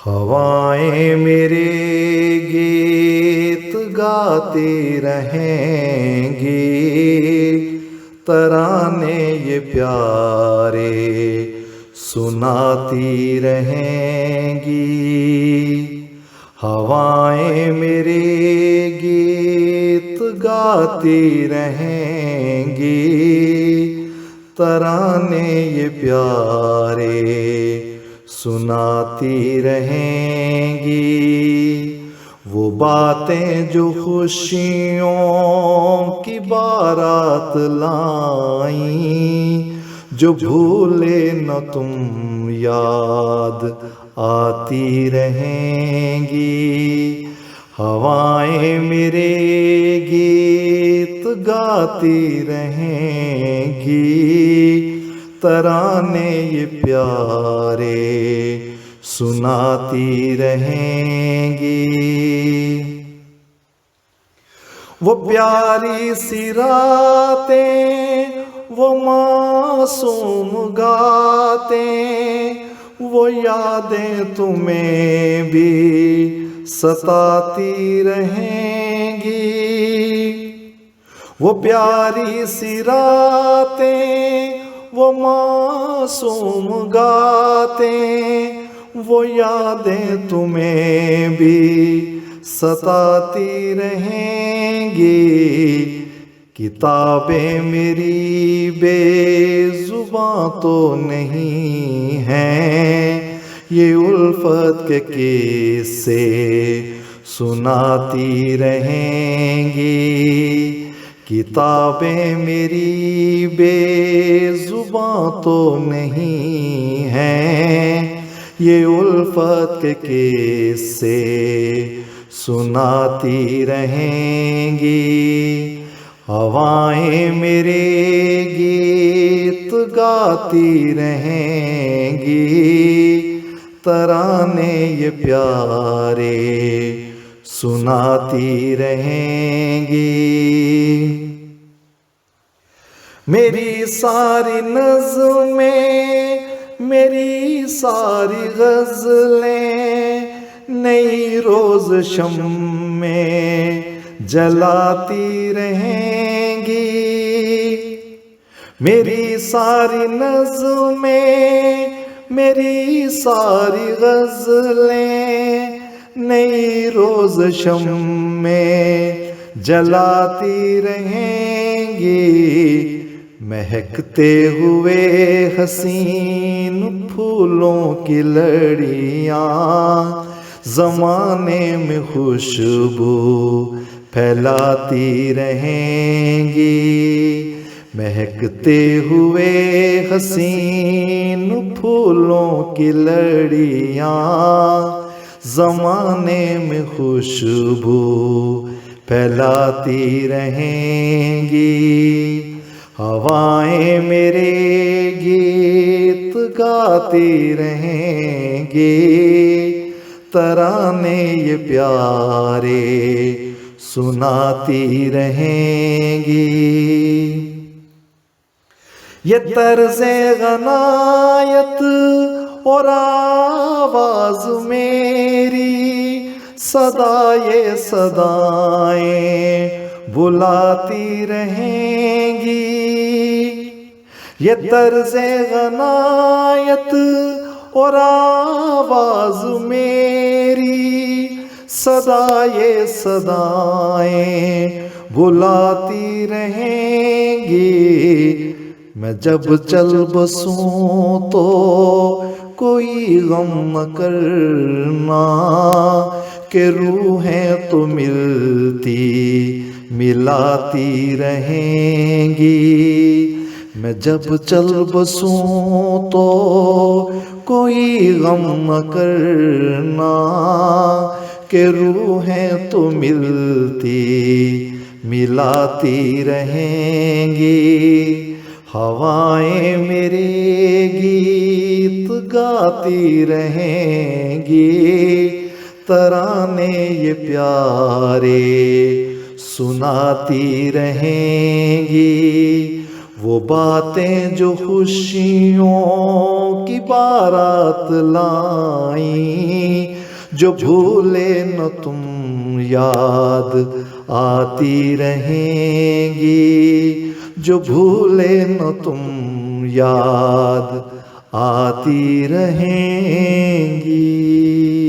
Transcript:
ہوائیں میرے گیت گاتے رہیں گی، ترانے یہ پیارے سناتی رہیں گی۔ ہوائیں میرے گیت گاتی رہیں گی، ترانے یہ پیارے سناتی رہیں گی۔ وہ باتیں جو خوشیوں کی بارات لائیں، جو بھولے نہ تم یاد آتی رہیں گی۔ ہوائیں میرے گیت گاتی رہیں گی، ترانے یہ پیارے سناتی رہیں گی۔ وہ پیاری سی راتیں، وہ معصوم گاتیں، وہ یادیں تمہیں بھی ستاتی رہیں گی۔ وہ پیاری سی راتیں، وہ معصوم گاتیں، وہ یادیں تمہیں بھی ستاتی رہیں گی۔ کتابیں میری بے زباں تو نہیں ہیں، یہ الفت کے قصے سناتی رہیں گی۔ کتابیں میری بے زباں تو نہیں ہیں، یہ الفت کے قصے سناتی رہیں گی۔ ہوائیں میرے گیت گاتی رہیں گی، ترانے یہ پیارے سناتی رہیں گی۔ میری ساری نظمیں، میری ساری غزلیں، نئی روز شمع جلاتی رہیں گی۔ میری ساری نظمیں، میری ساری غزلیں، نئی روز شمع جلاتی رہیں گی۔ مہکتے ہوئے حسین پھولوں کی لڑیاں، زمانے میں خوشبو پھیلاتی رہیں گی۔ مہکتے ہوئے حسین پھولوں کی لڑیاں، زمانے میں خوشبو پھیلاتی رہیں گی۔ ہوائیں میرے گیت گاتی رہیں گی، ترانے یہ پیارے سناتی رہیں گی۔ یہ طرز غنایت اور آواز میری، صدائے صدائیں بلاتی رہیں گی۔ یہ طرز غنایت اور آواز میری، صدائے صدائیں بلاتی رہیں گی۔ میں جب چل بسوں تو کوئی غم نہ کرنا، کہ روحیں تو ملتی ملاتی رہیں گی۔ میں جب چل بسوں تو کوئی غم نہ کرنا، کہ روحیں تو ملتی ملاتی رہیں گی۔ ہوائیں میرے گیت گاتی رہیں گی، ترانے یہ پیارے سناتی رہیں گی۔ وہ باتیں جو خوشیوں کی بارات لائیں، جو بھولے نہ تم یاد آتی رہیں گی، جو بھولے نہ تم یاد آتی رہیں گی۔